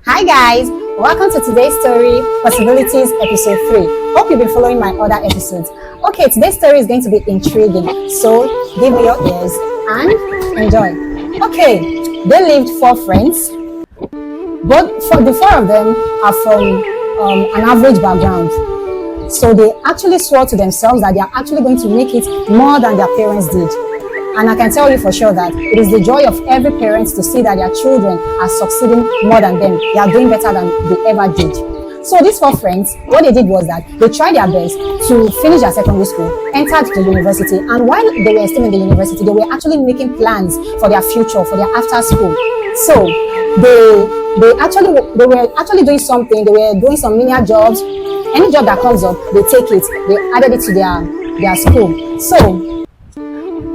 Hi guys, welcome to today's story, Possibilities episode 3. Hope you've been following my other episodes. Okay, today's story is going to be intriguing, so give me your ears and enjoy. Okay, they lived 4 friends, but the 4 of them are from an average background. So they actually swore to themselves that they are actually going to make it more than their parents did. And I can tell you for sure that it is the joy of every parent to see that their children are succeeding more than them. They are doing better than they ever did. So these 4 friends, what they did was that they tried their best to finish their secondary school, entered the university, and while they were still in the university, they were actually making plans for their future, for their after school. So they were actually doing something. They were doing some menial jobs. Any job that comes up, they take it. They added it to their school. So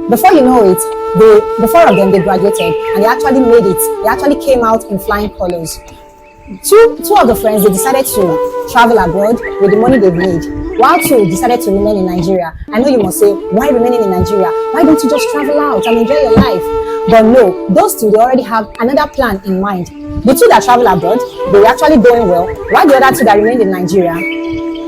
before you know it, the 4 of them, they graduated and they actually made it. They actually came out in flying colors. Two of the friends, they decided to travel abroad with the money they've made, while 2 decided to remain in Nigeria. I know you must say, why remaining in Nigeria? Why don't you just travel out and enjoy your life? But no, those 2, they already have another plan in mind. The 2 that travel abroad, they were actually doing well, while the other 2 that remained in Nigeria,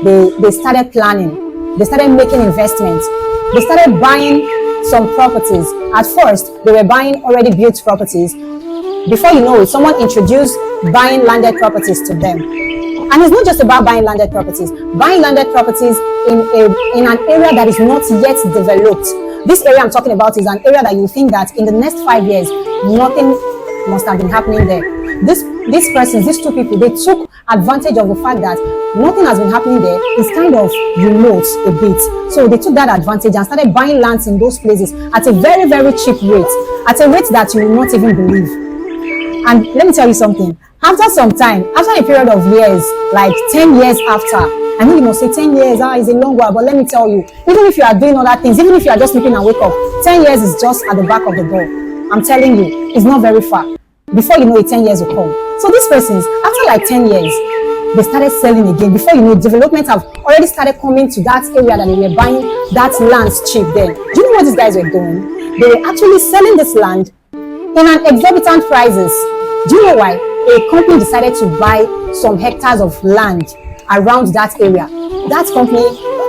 they started planning. They started making investments. They started buying some properties. At first, they were buying already built properties. Before you know it, someone introduced buying landed properties to them. And it's not just about buying landed properties. Buying landed properties in an area that is not yet developed. This area I'm talking about is an area that you think that in the next 5 years, nothing must have been happening there. These 2 people, they took advantage of the fact that nothing has been happening there. It's kind of remote a bit. So they took that advantage and started buying lands in those places at a very, very cheap rate, at a rate that you will not even believe. And let me tell you something. After some time, after a period of years, like 10 years after, I know you must say 10 years is a long while, but let me tell you, even if you are doing other things, even if you are just sleeping and wake up, 10 years is just at the back of the door. I'm telling you, it's not very far. Before you know it, 10 years will come. So these persons, after like 10 years, they started selling again. Before you know, development have already started coming to that area that they were buying that land cheap then. Do you know what these guys were doing? They were actually selling this land in an exorbitant prices. Do you know why? A company decided to buy some hectares of land around that area. That company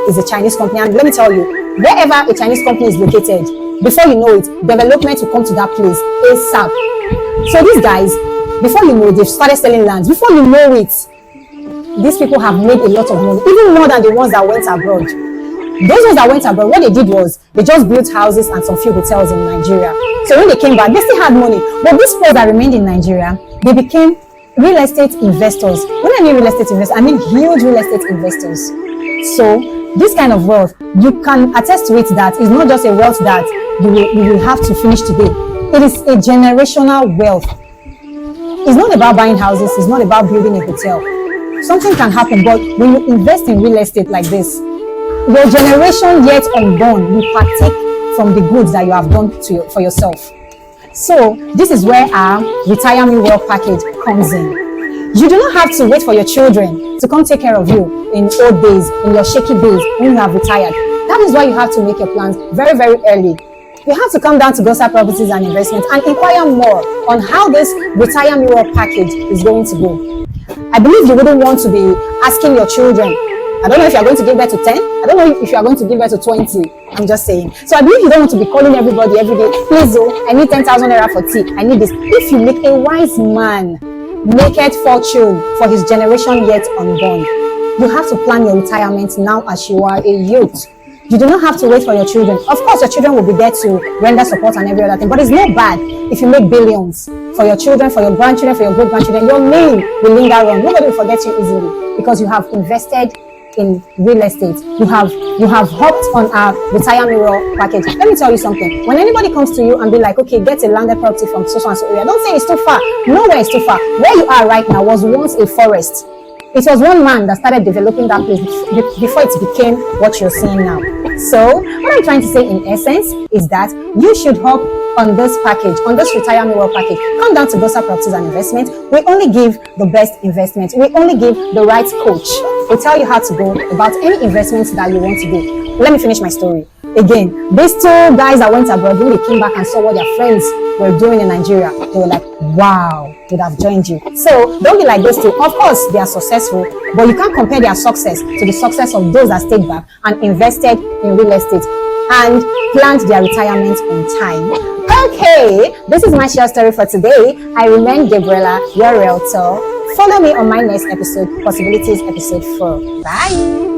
is a Chinese company, and let me tell you, wherever a Chinese company is located, before you know it, development will come to that place ASAP. So these guys, before you know it, they've started selling land. Before you know it, these people have made a lot of money, even more than the ones that went abroad. Those ones that went abroad, what they did was they just built houses and some few hotels in Nigeria. So when they came back, they still had money. But these people that remained in Nigeria, they became real estate investors. When I mean real estate investors, I mean huge real estate investors. So this kind of wealth, you can attest to it that it's not just a wealth that you will have to finish today. It is a generational wealth. It's not about buying houses. It's not about building a hotel. Something can happen, but when you invest in real estate like this, your generation yet unborn will partake from the goods that you have done for yourself. So this is where our retirement wealth package comes in. You do not have to wait for your children to come take care of you in old days, in your shaky days when you have retired. That is why you have to make your plans very, very early. You have to come down to GOSA Properties and Investments and inquire more on how this retirement wealth package is going to go. I believe you wouldn't want to be asking your children, I don't know if you're going to give birth to 10. I don't know if you are going to give birth to 20. I'm just saying. So I believe you don't want to be calling everybody every day, please, I need 10,000 naira for tea. I need this. If you make a wise man naked fortune for his generation yet unborn, you have to plan your retirement now as you are a youth. You do not have to wait for your children. Of course, your children will be there to render support and every other thing, but it's not bad if you make billions for your children, for your grandchildren, for your great-grandchildren. Your name will linger on. Nobody will forget you easily because you have invested in real estate. You have hopped on our retirement wealth package. Let me tell you something. When anybody comes to you and be like, okay, get a landed property from so and so area, don't say it's too far. Nowhere is too far. Where you are right now was once a forest. It was one man that started developing that place before it became what you're seeing now. So what I'm trying to say in essence is that you should hop on this package, on this retirement wealth package. Come down to GOSA Properties and Investments. We only give the best investments. We only give the right coach. We'll tell you how to go about any investments that you want to do. Let me finish my story. Again, these 2 guys that went abroad, when they came back and saw what their friends were doing in Nigeria, they were like, wow, would have joined you. So don't be like those two. Of course, they are successful, but you can't compare their success to the success of those that stayed back and invested in real estate and planned their retirement on time. Okay, this is my short story for today. I remain Gabriella, your realtor. Follow me on my next episode, Possibilities episode 4. Bye.